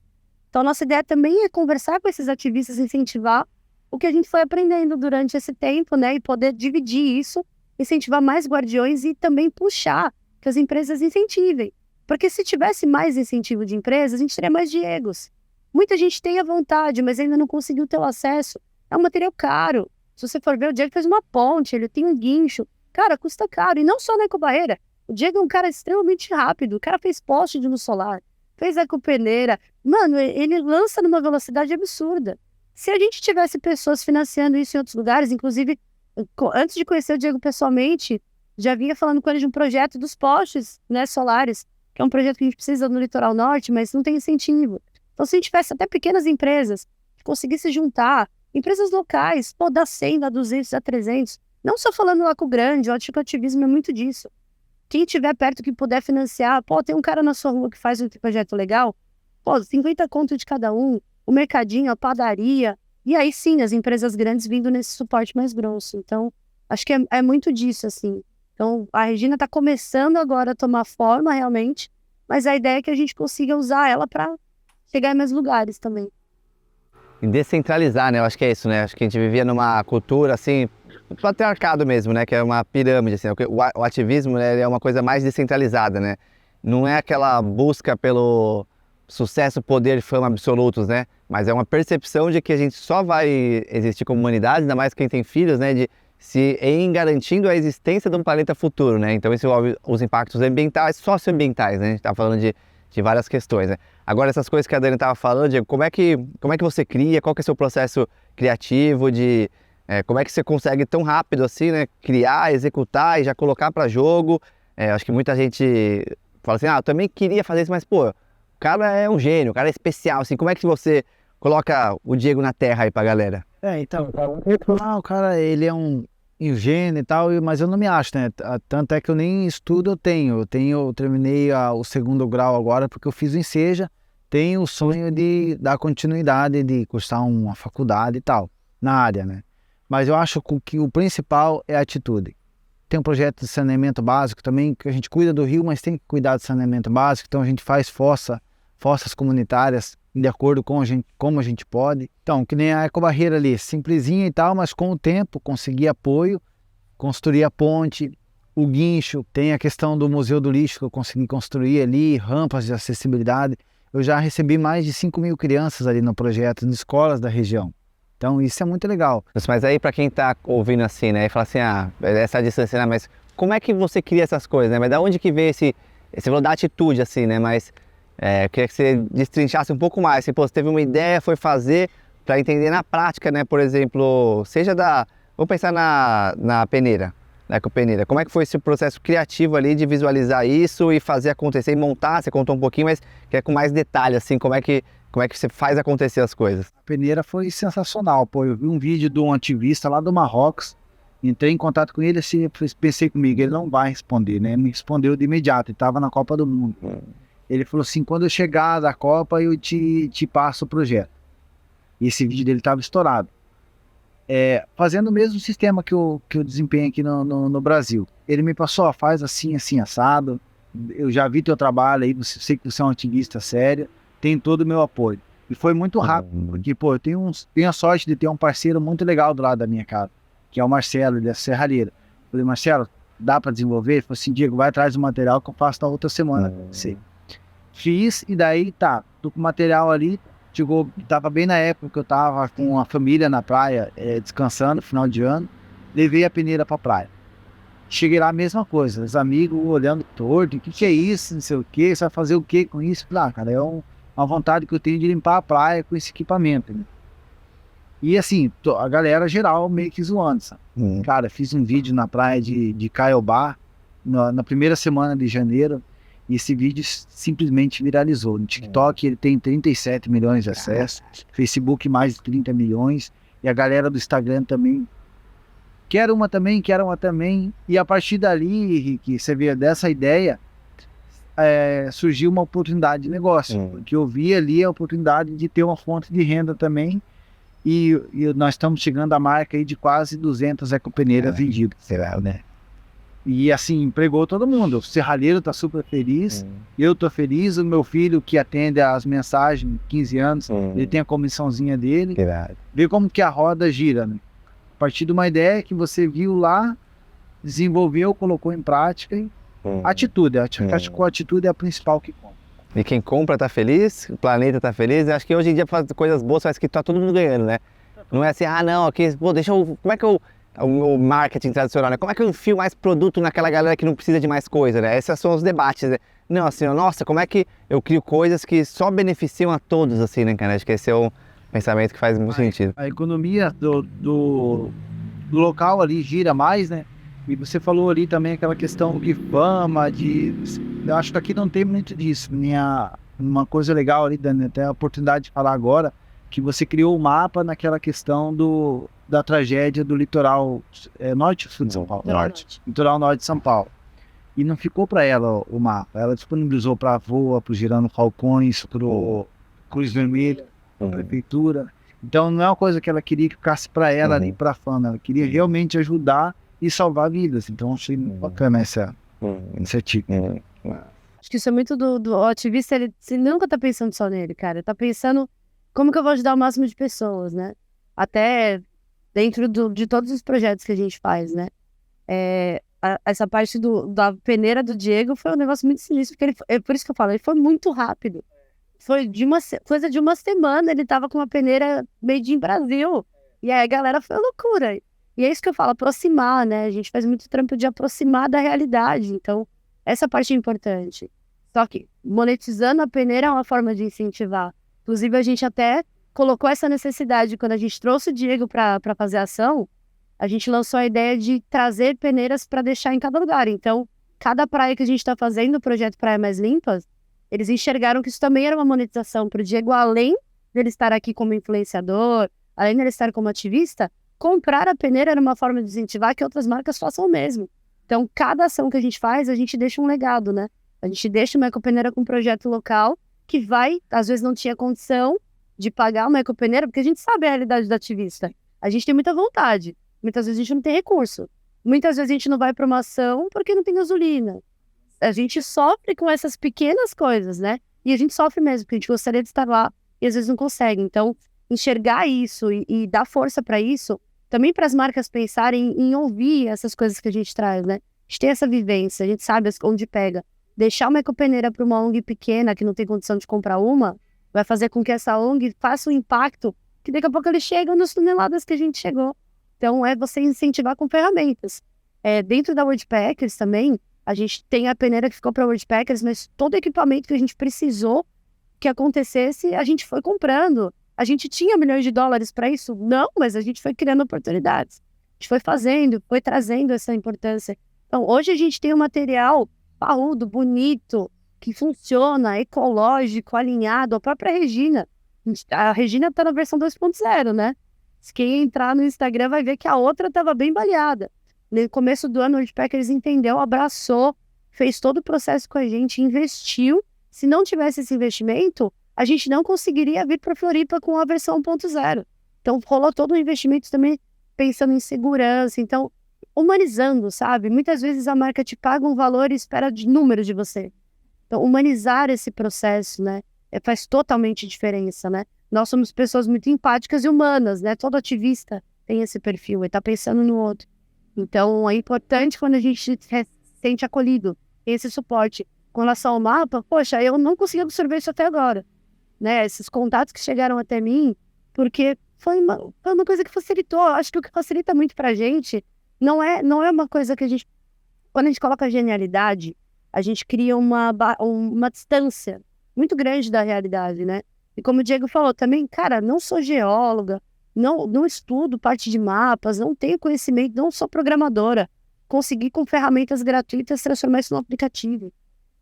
Então, a nossa ideia também é conversar com esses ativistas, incentivar o que a gente foi aprendendo durante esse tempo, né? E poder dividir isso, incentivar mais guardiões e também puxar que as empresas incentivem. Porque se tivesse mais incentivo de empresas, a gente teria mais Diegos. Muita gente tem a vontade, mas ainda não conseguiu ter o acesso. É um material caro. Se você for ver, o Diego fez uma ponte, ele tem um guincho. Cara, custa caro. E não só na ecobarreira. O Diego é um cara extremamente rápido. O cara fez poste de luz solar, fez ecopeneira. Mano, ele lança numa velocidade absurda. Se a gente tivesse pessoas financiando isso em outros lugares, inclusive, antes de conhecer o Diego pessoalmente, já vinha falando com ele de um projeto dos postes, né, solares, que é um projeto que a gente precisa no litoral norte, mas não tem incentivo. Então, se a gente tivesse até pequenas empresas que conseguissem juntar, empresas locais, pô, dá 100, dá 200, dá 300, não só falando lá com o grande, eu acho que o ativismo é muito disso. Quem estiver perto que puder financiar, pô, tem um cara na sua rua que faz um projeto legal, pô, 50 conto de cada um, o mercadinho, a padaria, e aí sim, as empresas grandes vindo nesse suporte mais grosso. Então, acho que é muito disso, assim. Então, a Regina está começando agora a tomar forma realmente, mas a ideia é que a gente consiga usar ela para chegar em mais lugares também. E descentralizar, né? Eu acho que é isso, né? Acho que a gente vivia numa cultura, assim, patriarcado mesmo, né? Que é uma pirâmide, assim. O ativismo, né, ele é uma coisa mais descentralizada, né? Não é aquela busca pelo sucesso, poder e fama absolutos, né? Mas é uma percepção de que a gente só vai existir como humanidade, ainda mais quem tem filhos, né? Em garantindo a existência de um planeta futuro, né? Então, isso envolve os impactos ambientais, socioambientais, né? A gente tá falando de várias questões, né? Agora, essas coisas que a Dani estava falando, Diego, como é que você cria? Qual que é o seu processo criativo como é que você consegue tão rápido assim, né? Criar, executar e já colocar para jogo? Acho que muita gente fala assim, eu também queria fazer isso, mas, pô, o cara é um gênio, o cara é especial, assim, como é que você coloca o Diego na terra aí pra galera? Então, o cara, ele é um gênio e tal, mas eu não me acho, né? Tanto é que eu nem estudo, eu terminei o 2º grau agora, porque eu fiz o Enseja, tenho o sonho de dar continuidade, de cursar uma faculdade e tal, na área, né? Mas eu acho que o principal é a atitude. Tem um projeto de saneamento básico também, que a gente cuida do rio, mas tem que cuidar do saneamento básico, então a gente faz fossas comunitárias, de acordo com como a gente pode. Então, que nem a ecobarreira ali, simplesinha e tal, mas com o tempo consegui apoio, construir a ponte, o guincho, tem a questão do Museu do Lixo que eu consegui construir ali, rampas de acessibilidade. Eu já recebi mais de 5.000 crianças ali no projeto, em escolas da região. Então, isso é muito legal. Mas aí, para quem tá ouvindo assim, né, e fala assim, essa distância, né, mas como é que você cria essas coisas, né? Mas da onde que veio você falou da atitude, assim, né, mas eu queria que você destrinchasse um pouco mais, assim, pô, você teve uma ideia, foi fazer, para entender na prática, né, por exemplo, vamos pensar na peneira, na ecopeneira, como é que foi esse processo criativo ali de visualizar isso e fazer acontecer e montar, você contou um pouquinho, mas quer com mais detalhe, assim, como é que você faz acontecer as coisas? A peneira foi sensacional, pô, eu vi um vídeo de um ativista lá do Marrocos, entrei em contato com ele, assim, pensei comigo, ele não vai responder, né, me respondeu de imediato, ele estava na Copa do Mundo. Ele falou assim, quando eu chegar da Copa, eu te passo o projeto. E esse vídeo dele estava estourado. Fazendo o mesmo sistema que eu desempenho aqui no Brasil. Ele me passou, faz assim, assim, assado. Eu já vi teu trabalho aí, sei que você é um ativista sério, tem todo o meu apoio. E foi muito rápido, porque, pô, eu tenho a sorte de ter um parceiro muito legal do lado da minha casa, que é o Marcelo, ele é serralheiro. Eu falei, Marcelo, dá para desenvolver? Ele falou assim, Diego, vai atrás do material que eu faço na outra semana. Sim. Fiz, e daí tô com o material ali, tava bem na época que eu tava com a família na praia, descansando, final de ano, levei a peneira pra praia. Cheguei lá, a mesma coisa, os amigos olhando torto, o que é isso, não sei o que, você vai fazer o que com isso? Falei, cara, é uma vontade que eu tenho de limpar a praia com esse equipamento, né? E assim, a galera geral meio que zoando, sabe? Cara, fiz um vídeo na praia de Caiobá, na primeira semana de janeiro, e esse vídeo simplesmente viralizou. No TikTok ele tem 37 milhões de acessos, Facebook mais de 30 milhões, e a galera do Instagram também. Quero uma também, e a partir dali, Henrique, você vê dessa ideia, surgiu uma oportunidade de negócio, porque eu vi ali a oportunidade de ter uma fonte de renda também, e nós estamos chegando à marca aí de quase 200 ecopeneiras vendidas. Será, né? E assim, empregou todo mundo. O serralheiro tá super feliz, eu tô feliz, o meu filho que atende as mensagens, 15 anos, ele tem a comissãozinha dele. Vê como que a roda gira, né? A partir de uma ideia que você viu lá, desenvolveu, colocou em prática. Atitude, acho que a atitude é a principal que conta. E quem compra tá feliz, o planeta tá feliz. Acho que hoje em dia fazer coisas boas parece que tá todo mundo ganhando, né? Não é assim, não, aqui, pô, como é que o marketing tradicional, né? Como é que eu enfio mais produto naquela galera que não precisa de mais coisa, né? Esses são os debates, né? Não, assim, nossa, como é que eu crio coisas que só beneficiam a todos, assim, né, cara? Acho que esse é um pensamento que faz muito sentido. A economia do local ali gira mais, né? E você falou ali também aquela questão de fama, eu acho que aqui não tem muito disso. Uma coisa legal ali, Dani, até a oportunidade de falar agora, que você criou o mapa naquela questão da tragédia do litoral norte ou sul de São Paulo? Norte. Litoral norte de São Paulo. E não ficou para ela o mapa. Ela disponibilizou para a VOA, para o Girando Falcões, para o Cruz Vermelha, para a Prefeitura. Então não é uma coisa que ela queria que ficasse para ela ali, para a fama. Ela queria realmente ajudar e salvar vidas. Então achei muito bacana essa iniciativa. Acho que isso é muito do ativista, ele nunca tá pensando só nele, cara. Ele tá pensando como que eu vou ajudar o máximo de pessoas, né? Até dentro de todos os projetos que a gente faz, né? Essa parte da peneira do Diego foi um negócio muito sinistro, porque por isso que eu falo, ele foi muito rápido. Foi coisa de uma semana, ele tava com uma peneira made in Brasil. E aí a galera foi loucura. E é isso que eu falo, aproximar, né? A gente faz muito trampo de aproximar da realidade. Então, essa parte é importante. Só que monetizando a peneira é uma forma de incentivar. Inclusive, a gente até colocou essa necessidade. Quando a gente trouxe o Diego para fazer a ação, a gente lançou a ideia de trazer peneiras para deixar em cada lugar. Então, cada praia que a gente está fazendo, o projeto Praia Mais Limpas, eles enxergaram que isso também era uma monetização para o Diego, além dele estar aqui como influenciador, além dele estar como ativista, comprar a peneira era uma forma de incentivar que outras marcas façam o mesmo. Então, cada ação que a gente faz, a gente deixa um legado, né? A gente deixa uma ecopeneira com um projeto local que vai, às vezes não tinha condição de pagar uma ecopeneira, porque a gente sabe a realidade do ativista. A gente tem muita vontade. Muitas vezes a gente não tem recurso. Muitas vezes a gente não vai para uma ação porque não tem gasolina. A gente sofre com essas pequenas coisas, né? E a gente sofre mesmo, porque a gente gostaria de estar lá e às vezes não consegue. Então, enxergar isso e dar força para isso, também para as marcas pensarem em ouvir essas coisas que a gente traz, né? A gente tem essa vivência, a gente sabe onde pega. Deixar uma ecopeneira para uma ONG pequena que não tem condição de comprar uma, vai fazer com que essa ONG faça um impacto que daqui a pouco eles chegam nas toneladas que a gente chegou. Então, é você incentivar com ferramentas. Dentro da Worldpackers também, a gente tem a peneira que ficou para Worldpackers, mas todo equipamento que a gente precisou que acontecesse, a gente foi comprando. A gente tinha milhões de dólares para isso? Não, mas a gente foi criando oportunidades. A gente foi fazendo, foi trazendo essa importância. Então, hoje a gente tem um material parrudo, bonito, que funciona, ecológico, alinhado. A própria Regina. A Regina está na versão 2.0, né? Se quem entrar no Instagram vai ver que a outra estava bem baleada. No começo do ano, o Worldpackers entendeu, abraçou, fez todo o processo com a gente, investiu. Se não tivesse esse investimento, a gente não conseguiria vir para Floripa com a versão 1.0. Então, rolou todo o investimento também pensando em segurança. Então, humanizando, sabe? Muitas vezes a marca te paga um valor e espera de número de você. Então, humanizar esse processo, né? Faz totalmente diferença, né? Nós somos pessoas muito empáticas e humanas, né? Todo ativista tem esse perfil, ele tá pensando no outro. Então, é importante quando a gente se sente acolhido, tem esse suporte. Com relação ao mapa, poxa, eu não consegui absorver isso até agora, né? Esses contatos que chegaram até mim, porque foi uma coisa que facilitou. Acho que o que facilita muito pra gente não é uma coisa que a gente... Quando a gente coloca a genialidade, a gente cria uma distância muito grande da realidade, né? E como o Diego falou também, cara, não sou geóloga, não estudo parte de mapas, não tenho conhecimento, não sou programadora. Consegui com ferramentas gratuitas transformar isso num aplicativo.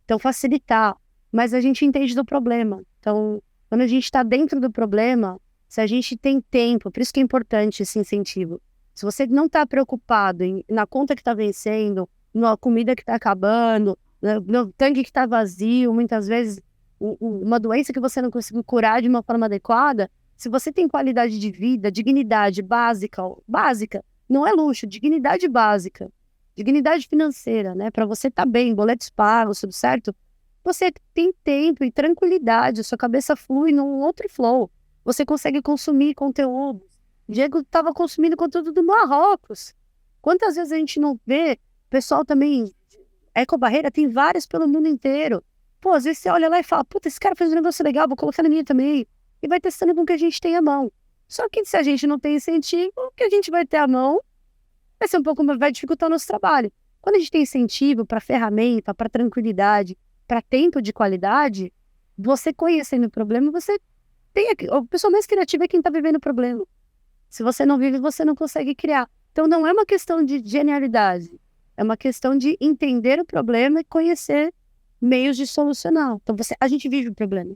Então, facilitar. Mas a gente entende do problema. Então, quando a gente está dentro do problema, se a gente tem tempo, por isso que é importante esse incentivo. Se você não está preocupado na conta que está vencendo, na comida que está acabando, no tanque que está vazio, muitas vezes uma doença que você não conseguiu curar de uma forma adequada, se você tem qualidade de vida, dignidade básica, não é luxo, dignidade básica, dignidade financeira, né? Para você estar bem, boletos pagos, tudo certo, você tem tempo e tranquilidade, sua cabeça flui num outro flow, você consegue consumir conteúdo. Diego estava consumindo conteúdo do Marrocos. Quantas vezes a gente não vê? O pessoal também, Ecobarreira, tem vários pelo mundo inteiro. Pô, às vezes você olha lá e fala, puta, esse cara fez um negócio legal, vou colocar na minha também. E vai testando com o que a gente tem à mão. Só que se a gente não tem incentivo, o que a gente vai ter à mão vai ser vai dificultar o nosso trabalho. Quando a gente tem incentivo para ferramenta, para tranquilidade, para tempo de qualidade, você conhecendo o problema, você tem... A pessoa mais criativa é quem está vivendo o problema. Se você não vive, você não consegue criar. Então não é uma questão de genialidade, é uma questão de entender o problema e conhecer meios de solucionar. Então a gente vive o problema.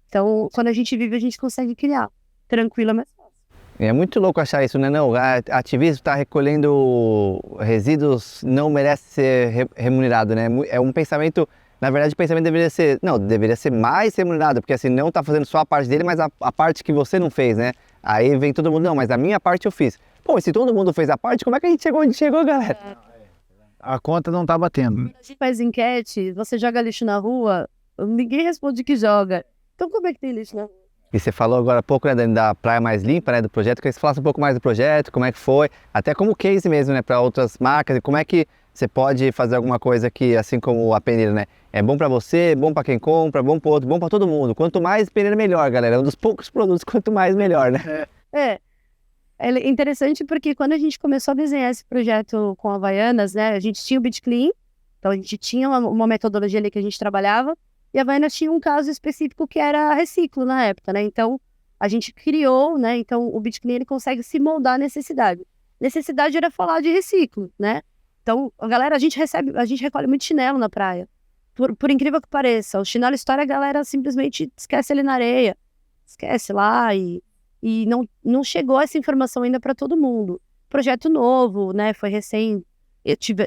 Então, quando a gente vive, a gente consegue criar. Tranquila, mas fácil. É muito louco achar isso, né? Não, ativismo está recolhendo resíduos, não merece ser remunerado, né? É um pensamento, na verdade o pensamento deveria ser mais remunerado, porque assim, não está fazendo só a parte dele, mas a parte que você não fez, né? Aí vem todo mundo, não, mas a minha parte eu fiz. Pô, se todo mundo fez a parte, como é que a gente chegou onde chegou, galera? A conta não tá batendo. Quando a gente faz enquete, você joga lixo na rua, ninguém responde que joga. Então como é que tem lixo na rua? E você falou agora há pouco, né, da Praia Mais Limpa, né, do projeto, queria que você falasse um pouco mais do projeto, como é que foi, até como case mesmo, né, para outras marcas, e como é que você pode fazer alguma coisa que, assim como a peneira, né, é bom para você, bom para quem compra, bom para outro, bom para todo mundo. Quanto mais peneira, melhor, galera. É um dos poucos produtos, quanto mais, melhor, né? É interessante porque quando a gente começou a desenhar esse projeto com Havaianas, né, a gente tinha o BitClean, Então a gente tinha uma metodologia ali que a gente trabalhava, e a Havaianas tinha um caso específico que era reciclo na época, né? Então a gente criou, né? Então o BitClean ele consegue se moldar à necessidade. Necessidade era falar de reciclo, né? Então, a gente recolhe muito chinelo na praia. Por incrível que pareça, o chinelo estoura, a galera simplesmente esquece ele na areia. Esquece lá e não chegou essa informação ainda para todo mundo. Projeto novo, né? Foi recém.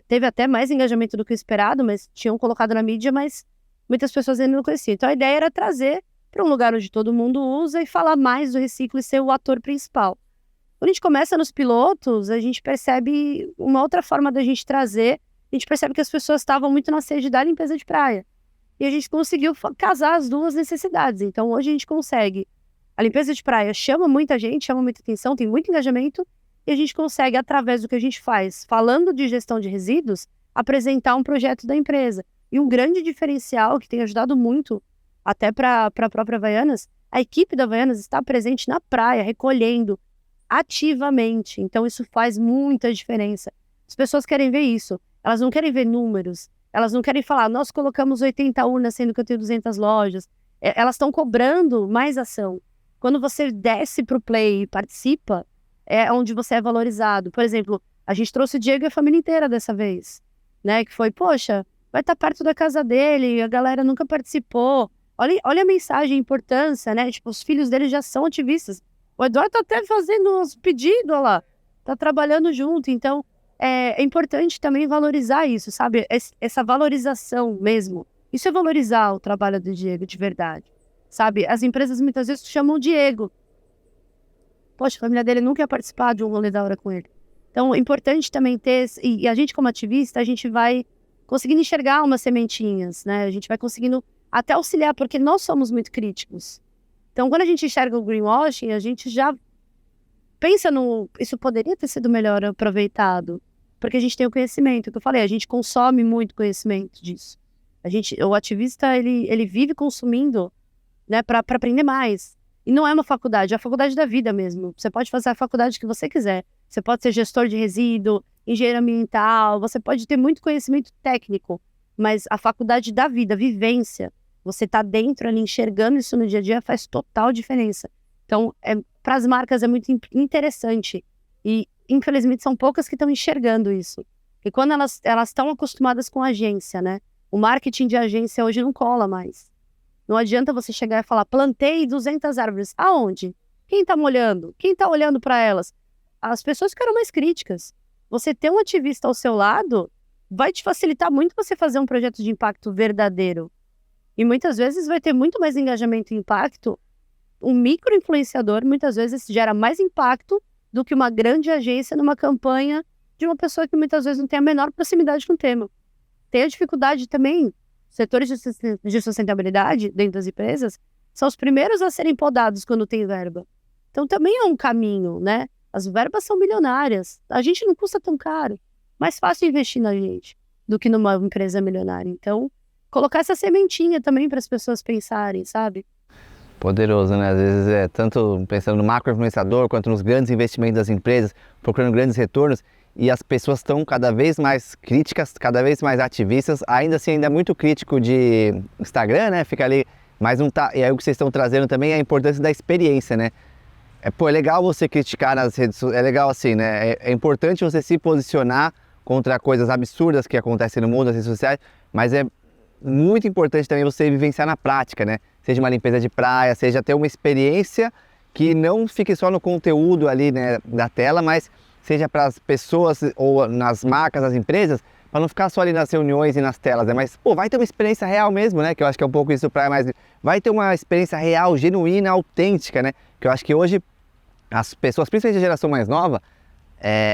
Teve até mais engajamento do que o esperado, mas tinham colocado na mídia, mas muitas pessoas ainda não conheciam. Então a ideia era trazer para um lugar onde todo mundo usa e falar mais do reciclo e ser o ator principal. Quando a gente começa nos pilotos, a gente percebe uma outra forma da gente trazer. A gente percebe que as pessoas estavam muito na sede da limpeza de praia. E a gente conseguiu casar as duas necessidades. Então, hoje a gente consegue. A limpeza de praia chama muita gente, chama muita atenção, tem muito engajamento. E a gente consegue, através do que a gente faz, falando de gestão de resíduos, apresentar um projeto da empresa. E um grande diferencial que tem ajudado muito, até para a própria Havaianas, a equipe da Havaianas está presente na praia, recolhendo ativamente. Então, isso faz muita diferença. As pessoas querem ver isso. Elas não querem ver números. Elas não querem falar, nós colocamos 80 urnas, sendo que eu tenho 200 lojas. Elas estão cobrando mais ação. Quando você desce para o play e participa, é onde você é valorizado. Por exemplo, a gente trouxe o Diego e a família inteira dessa vez, né? Que foi, poxa, vai estar perto da casa dele, a galera nunca participou. Olha a mensagem, a importância, né? Tipo, os filhos dele já são ativistas. O Eduardo tá até fazendo uns pedidos, olha lá. Tá trabalhando junto. Então, é importante também valorizar isso, sabe? Essa valorização mesmo. Isso é valorizar o trabalho do Diego de verdade, sabe? As empresas muitas vezes chamam o Diego. Poxa, a família dele nunca ia participar de um rolê da hora com ele. Então, é importante também ter... E a gente, como ativista, a gente vai conseguindo enxergar umas sementinhas, né? A gente vai conseguindo até auxiliar, porque nós somos muito críticos. Então, quando a gente enxerga o greenwashing, a gente já pensa no... Isso poderia ter sido melhor aproveitado, porque a gente tem o conhecimento, que eu falei, a gente consome muito conhecimento disso. O ativista, ele vive consumindo, né, para aprender mais. E não é uma faculdade, é a faculdade da vida mesmo. Você pode fazer a faculdade que você quiser. Você pode ser gestor de resíduo, engenheiro ambiental, você pode ter muito conhecimento técnico, mas a faculdade da vida, vivência, você tá dentro ali enxergando isso no dia a dia, faz total diferença. Então, para as marcas é muito interessante. E, infelizmente, são poucas que estão enxergando isso. E quando elas estão acostumadas com agência, né? O marketing de agência hoje não cola mais. Não adianta você chegar e falar, plantei 200 árvores. Aonde? Quem está molhando? Quem está olhando para elas? As pessoas ficaram mais críticas. Você ter um ativista ao seu lado vai te facilitar muito você fazer um projeto de impacto verdadeiro. E muitas vezes vai ter muito mais engajamento e impacto. Um micro-influenciador muitas vezes gera mais impacto do que uma grande agência numa campanha de uma pessoa que muitas vezes não tem a menor proximidade com o tema. Tem a dificuldade também. Setores de sustentabilidade dentro das empresas são os primeiros a serem podados quando tem verba. Então também é um caminho, né? As verbas são milionárias. A gente não custa tão caro. Mais fácil investir na gente do que numa empresa milionária. Então, colocar essa sementinha também para as pessoas pensarem, sabe? Poderoso, né? Às vezes é tanto pensando no macro-influenciador quanto nos grandes investimentos das empresas, procurando grandes retornos, e as pessoas estão cada vez mais críticas, cada vez mais ativistas, ainda assim, ainda muito crítico de Instagram, né? Fica ali, mas não tá. E aí o que vocês estão trazendo também é a importância da experiência, né? É legal você criticar nas redes sociais, é legal assim, né? É importante você se posicionar contra coisas absurdas que acontecem no mundo, nas redes sociais, mas é muito importante também você vivenciar na prática, né? Seja uma limpeza de praia, seja ter uma experiência que não fique só no conteúdo ali, né, da tela, mas seja para as pessoas ou nas marcas, nas empresas, para não ficar só ali nas reuniões e nas telas, né? Mas, pô, vai ter uma experiência real mesmo, né? Que eu acho que é um pouco isso para mais... Vai ter uma experiência real, genuína, autêntica, né? Que eu acho que hoje as pessoas, principalmente a geração mais nova,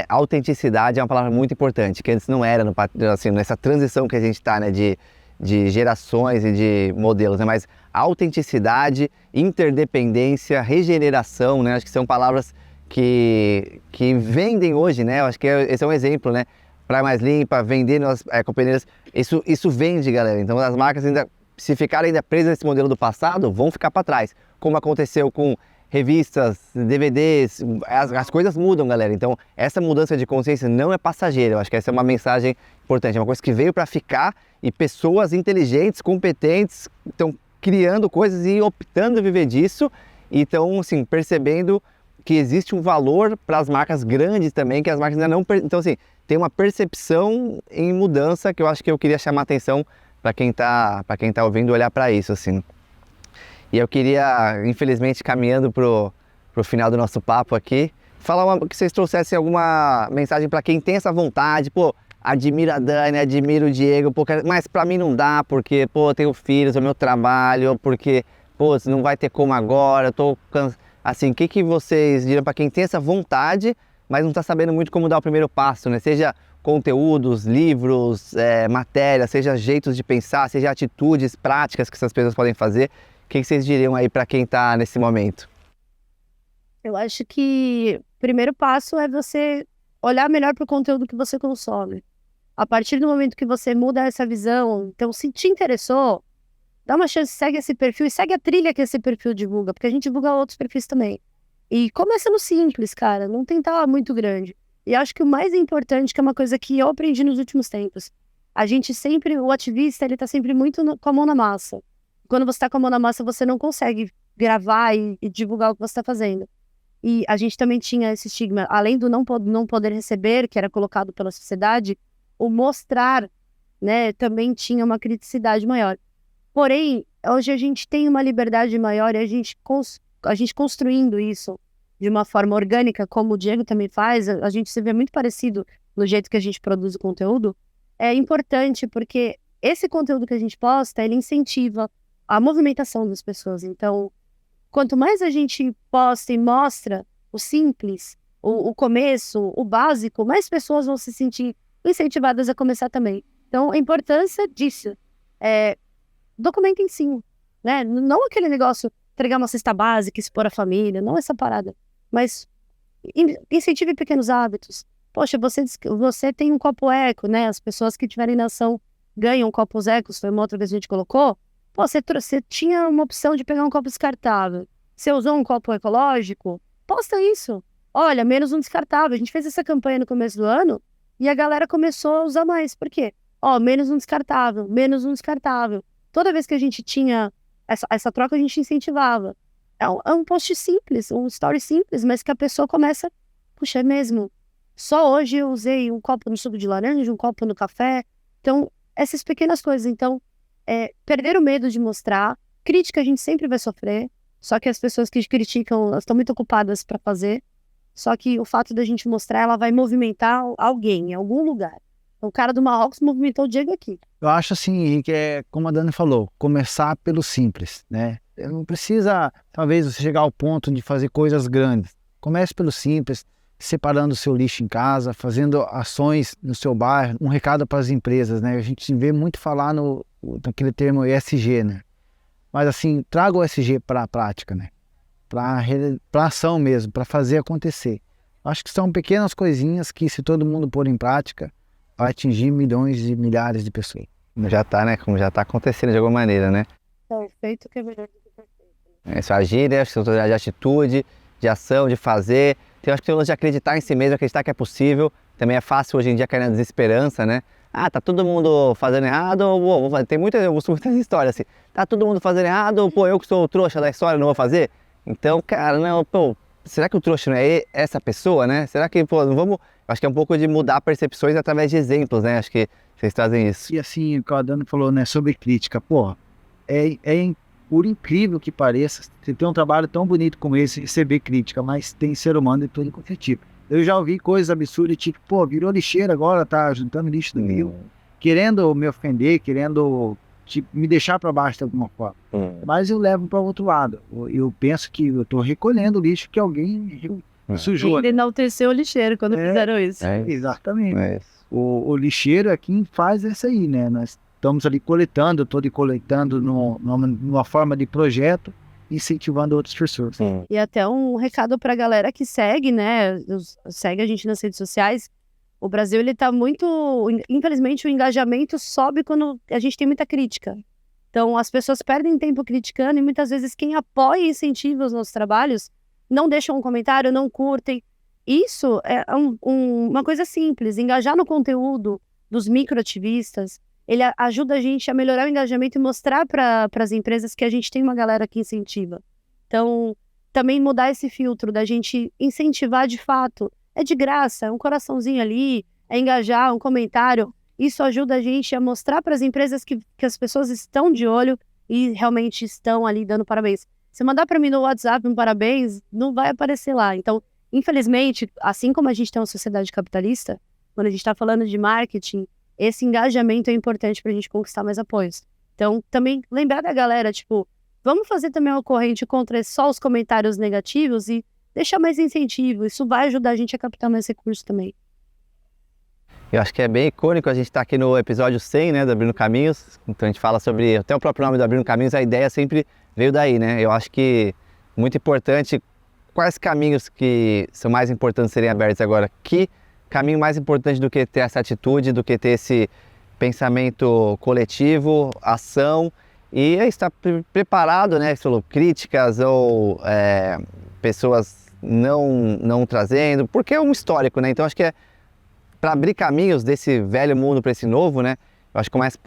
autenticidade é uma palavra muito importante, que antes não era, assim, nessa transição que a gente está, né? De gerações e de modelos, né? Mas autenticidade, interdependência, regeneração, né? Acho que são palavras que vendem hoje, né? Eu acho que esse é um exemplo, né? Praia Mais Limpa, vendendo as ecopeneiras, isso vende, galera. Então as marcas ainda, se ficarem ainda presas nesse modelo do passado, vão ficar para trás. Como aconteceu com revistas, DVDs, as coisas mudam, galera. Então, essa mudança de consciência não é passageira. Eu acho que essa é uma mensagem importante. É uma coisa que veio para ficar e pessoas inteligentes, competentes, estão criando coisas e optando a viver disso. E estão, assim, percebendo que existe um valor para as marcas grandes também, que as marcas ainda não... Então, assim, tem uma percepção em mudança que eu acho que eu queria chamar a atenção para quem tá ouvindo olhar para isso, assim. E eu queria, infelizmente, caminhando pro final do nosso papo aqui, que vocês trouxessem alguma mensagem para quem tem essa vontade, pô, admiro a Dani, admiro o Diego, pô, mas para mim não dá, porque, pô, eu tenho filhos, é o meu trabalho, porque, pô, não vai ter como agora, eu tô cansado. Assim, o que vocês diriam para quem tem essa vontade, mas não está sabendo muito como dar o primeiro passo, né? Seja conteúdos, livros, matérias, seja jeitos de pensar, seja atitudes, práticas que essas pessoas podem fazer. O que vocês diriam aí para quem está nesse momento? Eu acho que o primeiro passo é você olhar melhor para o conteúdo que você consome. A partir do momento que você muda essa visão, então se te interessou, dá uma chance, segue esse perfil e segue a trilha que esse perfil divulga, porque a gente divulga outros perfis também. E começa no simples, cara, não tentar muito grande. E acho que o mais importante, que é uma coisa que eu aprendi nos últimos tempos, a gente sempre, o ativista, ele tá sempre muito com a mão na massa. Quando você tá com a mão na massa, você não consegue gravar e divulgar o que você tá fazendo. E a gente também tinha esse estigma, além do não poder receber, que era colocado pela sociedade, o mostrar, né, também tinha uma criticidade maior. Porém, hoje a gente tem uma liberdade maior e a gente construindo isso de uma forma orgânica, como o Diego também faz, a gente se vê muito parecido no jeito que a gente produz o conteúdo, é importante porque esse conteúdo que a gente posta, ele incentiva a movimentação das pessoas. Então, quanto mais a gente posta e mostra o simples, o começo, o básico, mais pessoas vão se sentir incentivadas a começar também. Então, a importância disso é documentem sim, né? Não aquele negócio, entregar uma cesta básica, expor a família, não essa parada, mas incentive pequenos hábitos. Poxa, você tem um copo eco, né? As pessoas que tiverem na ação ganham copos ecos, foi uma outra vez que a gente colocou. Pô, você tinha uma opção de pegar um copo descartável. Você usou um copo ecológico? Posta isso. Olha, menos um descartável. A gente fez essa campanha no começo do ano e a galera começou a usar mais. Por quê? Ó, menos um descartável, menos um descartável. Toda vez que a gente tinha essa troca, a gente incentivava. É um post simples, um story simples, mas que a pessoa começa, puxa, é mesmo. Só hoje eu usei um copo no suco de laranja, um copo no café. Então, essas pequenas coisas. Então, perder o medo de mostrar. Crítica a gente sempre vai sofrer. Só que as pessoas que criticam, elas estão muito ocupadas para fazer. Só que o fato da gente mostrar, ela vai movimentar alguém, em algum lugar. O cara do Marrocos movimentou o Diego aqui. Eu acho assim, Henrique, como a Dani falou, começar pelo simples, né? Não precisa, talvez, você chegar ao ponto de fazer coisas grandes. Comece pelo simples, separando o seu lixo em casa, fazendo ações no seu bairro. Um recado para as empresas, né? A gente vê muito falar naquele termo ESG, né? Mas assim, traga o ESG para a prática, né? Para ação mesmo, para fazer acontecer. Acho que são pequenas coisinhas que, se todo mundo pôr em prática, vai atingir milhões e milhares de pessoas. Já tá, né? Como já tá acontecendo de alguma maneira, né? Perfeito que é melhor do que perfeito. Isso, agir, né? De atitude, de ação, de fazer. Então, acho que tem o lance de acreditar em si mesmo, acreditar que é possível. Também é fácil hoje em dia cair na desesperança, né? Ah, tá todo mundo fazendo errado, tem eu gosto muito dessa história assim. Tá todo mundo fazendo errado, pô, eu que sou o trouxa da história não vou fazer? Então, cara, não, pô, será que o trouxa não é essa pessoa, né? Será que, pô, não vamos... Acho que é um pouco de mudar percepções através de exemplos, né? Acho que vocês trazem isso. E assim, o que a Dani falou, né, sobre crítica, pô, por incrível que pareça, você tem um trabalho tão bonito como esse, receber crítica, mas tem ser humano de todo qualquer tipo. Eu já ouvi coisas absurdas, tipo, pô, virou lixeira agora, tá juntando lixo do rio, querendo me ofender, querendo me deixar para baixo de alguma forma. Mas eu levo para o outro lado. Eu penso que eu tô recolhendo o lixo que alguém sujou. Ele enalteceu o lixeiro quando fizeram isso. Exatamente. O lixeiro é quem faz essa aí, né? Nós estamos ali coletando, coletando numa forma de projeto, incentivando outras pessoas. E até um recado pra galera que segue, né? Segue a gente nas redes sociais. O Brasil, ele tá muito... Infelizmente, o engajamento sobe quando a gente tem muita crítica. Então, as pessoas perdem tempo criticando e muitas vezes quem apoia e incentiva os nossos trabalhos não deixam um comentário, não curtem. Isso é uma coisa simples, engajar no conteúdo dos microativistas, ele ajuda a gente a melhorar o engajamento e mostrar para as empresas que a gente tem uma galera que incentiva. Então, também mudar esse filtro da gente incentivar de fato. É de graça, é um coraçãozinho ali, é engajar, um comentário. Isso ajuda a gente a mostrar para as empresas que as pessoas estão de olho e realmente estão ali dando parabéns. Se mandar para mim no WhatsApp um parabéns, não vai aparecer lá. Então, infelizmente, assim como a gente tem uma sociedade capitalista, quando a gente está falando de marketing, esse engajamento é importante para a gente conquistar mais apoios. Então, também lembrar da galera, tipo, vamos fazer também uma corrente contra só os comentários negativos e deixar mais incentivo. Isso vai ajudar a gente a captar mais recursos também. Eu acho que é bem icônico, a gente está aqui no episódio 100, né, do Abrindo Caminhos, então a gente fala sobre, até o próprio nome do Abrindo Caminhos, a ideia sempre veio daí, né, eu acho que muito importante, quais caminhos que são mais importantes serem abertos agora, que caminho mais importante do que ter essa atitude, do que ter esse pensamento coletivo, ação, e estar preparado, né, você falou, críticas ou pessoas não trazendo, porque é um histórico, né, então acho que para abrir caminhos desse velho mundo para esse novo, né? Eu acho que começa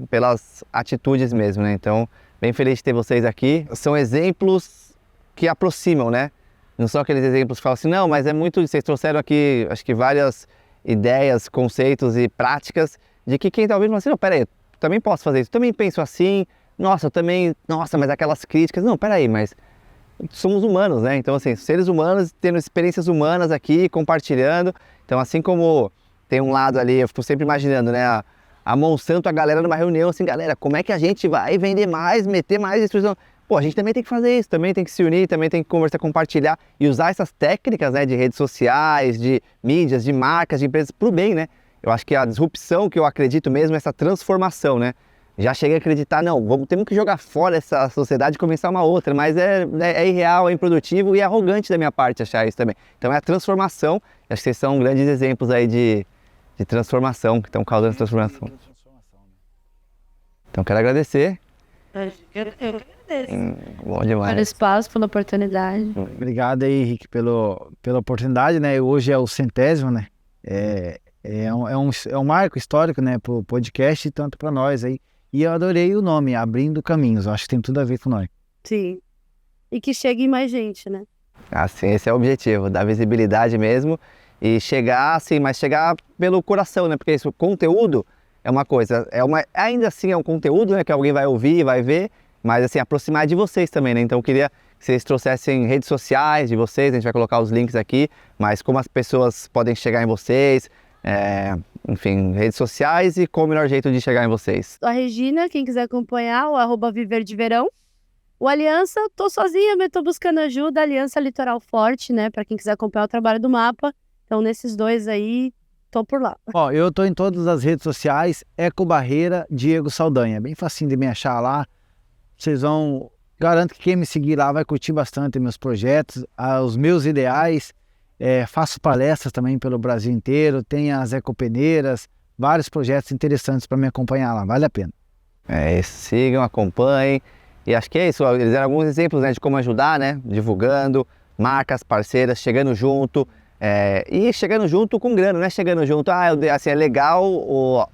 pelas atitudes mesmo, né? Então, bem feliz de ter vocês aqui. São exemplos que aproximam, né? Não são aqueles exemplos que falam assim, não, mas é muito... Vocês trouxeram aqui, acho que várias ideias, conceitos e práticas de que quem está ouvindo fala assim, não, peraí, eu também posso fazer isso, eu também penso assim, nossa, eu também... Nossa, mas aquelas críticas... Não, peraí, mas... Somos humanos, né? Então, assim, seres humanos tendo experiências humanas aqui, compartilhando. Então, assim como... Tem um lado ali, eu fico sempre imaginando, né? A Monsanto, a galera numa reunião, assim, galera, como é que a gente vai vender mais, meter mais destruição? Pô, a gente também tem que fazer isso, também tem que se unir, também tem que conversar, compartilhar e usar essas técnicas, né, de redes sociais, de mídias, de marcas, de empresas pro bem, né? Eu acho que a disrupção que eu acredito mesmo é essa transformação, né? Já cheguei a acreditar, não, temos que jogar fora essa sociedade e começar uma outra, mas é irreal, é improdutivo e é arrogante da minha parte achar isso também. Então é a transformação, acho que vocês são grandes exemplos aí de transformação, que estão causando transformação. Então quero agradecer. Eu que agradeço. Bom demais. Pelo espaço, pela oportunidade. Obrigado aí, Henrique, pela oportunidade, né? Hoje é o 100º, né? É um marco histórico, né? Para o podcast e tanto para nós aí. E eu adorei o nome, Abrindo Caminhos. Eu acho que tem tudo a ver com nós. Sim. E que chegue mais gente, né? Assim, esse é o objetivo, dar visibilidade mesmo. E chegar, assim, mas chegar pelo coração, né? Porque isso, conteúdo é uma coisa, ainda assim é um conteúdo, né? Que alguém vai ouvir, vai ver, mas assim, aproximar de vocês também, né? Então eu queria que vocês trouxessem redes sociais de vocês, a gente vai colocar os links aqui, mas como as pessoas podem chegar em vocês, enfim, redes sociais e qual o melhor jeito de chegar em vocês. A Regina, quem quiser acompanhar, o @viverdeverão. O Aliança, tô sozinha, mas tô buscando ajuda, Aliança Litoral Forte, né? Para quem quiser acompanhar o trabalho do mapa. Então, nesses dois aí, tô por lá. Ó, eu tô em todas as redes sociais, Eco Barreira, Diego Saldanha. É bem facinho de me achar lá. Vocês vão... Garanto que quem me seguir lá vai curtir bastante meus projetos, os meus ideais. Faço palestras também pelo Brasil inteiro, tem as ecopeneiras, vários projetos interessantes para me acompanhar lá, vale a pena. Sigam, acompanhem. E acho que é isso, eles deram alguns exemplos, né, de como ajudar, né? Divulgando, marcas, parceiras, chegando junto. E chegando junto com grana, não é chegando junto, assim, é legal,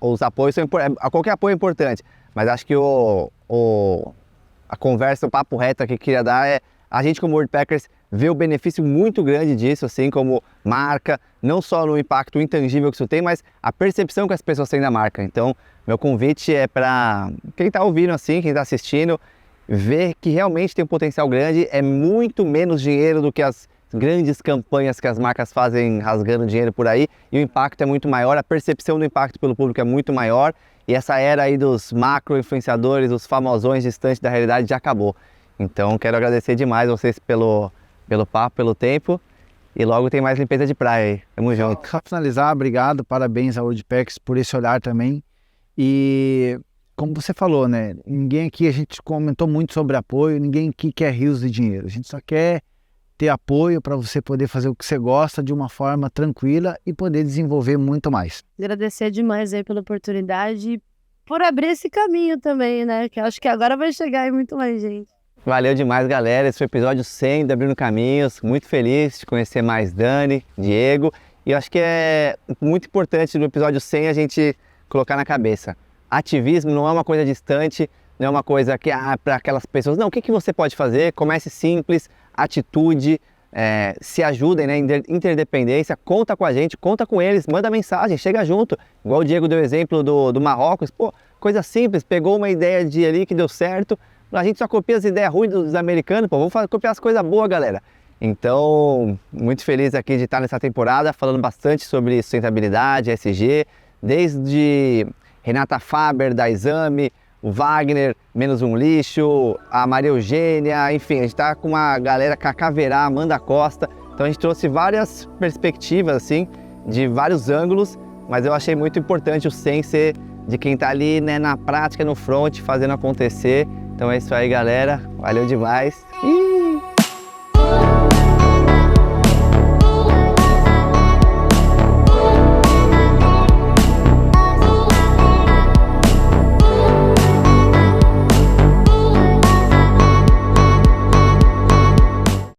os apoios são importantes, qualquer apoio é importante, mas acho que a conversa, o papo reto aqui que eu queria dar a gente como Worldpackers vê o benefício muito grande disso, assim, como marca, não só no impacto intangível que isso tem, mas a percepção que as pessoas têm da marca. Então, meu convite é para quem está ouvindo assim, quem está assistindo, ver que realmente tem um potencial grande, é muito menos dinheiro do que as grandes campanhas que as marcas fazem rasgando dinheiro por aí, e o impacto é muito maior, a percepção do impacto pelo público é muito maior, e essa era aí dos macro-influenciadores, os famosões distantes da realidade já acabou. Então quero agradecer demais vocês pelo papo, pelo tempo, e logo tem mais limpeza de praia aí. Tamo junto. Para finalizar, obrigado, parabéns ao Worldpackers por esse olhar também, e como você falou, né, ninguém aqui, a gente comentou muito sobre apoio, ninguém aqui quer rios de dinheiro, a gente só quer ter apoio para você poder fazer o que você gosta de uma forma tranquila e poder desenvolver muito mais. Agradecer demais aí pela oportunidade e por abrir esse caminho também, né? Que eu acho que agora vai chegar aí muito mais gente. Valeu demais, galera. Esse foi o episódio 100 do Abrindo Caminhos. Muito feliz de conhecer mais Dani, Diego. E eu acho que é muito importante no episódio 100 a gente colocar na cabeça. Ativismo não é uma coisa distante, não é uma coisa que para aquelas pessoas. Não, o que você pode fazer? Comece simples, atitude, se ajudem, né? Interdependência, conta com a gente, conta com eles, manda mensagem, chega junto. Igual o Diego deu exemplo do Marrocos, pô, coisa simples, pegou uma ideia de ali que deu certo. A gente só copia as ideias ruins dos americanos, pô, vamos copiar as coisas boas, galera. Então, muito feliz aqui de estar nessa temporada, falando bastante sobre sustentabilidade, ESG, desde Renata Faber, da Exame, o Wagner, Menos um Lixo, a Maria Eugênia, enfim, a gente está com uma galera, Cacaverá, Amanda Costa, então a gente trouxe várias perspectivas, assim, de vários ângulos, mas eu achei muito importante o 100 ser de quem está ali, né, na prática, no front, fazendo acontecer. Então é isso aí, galera. Valeu demais.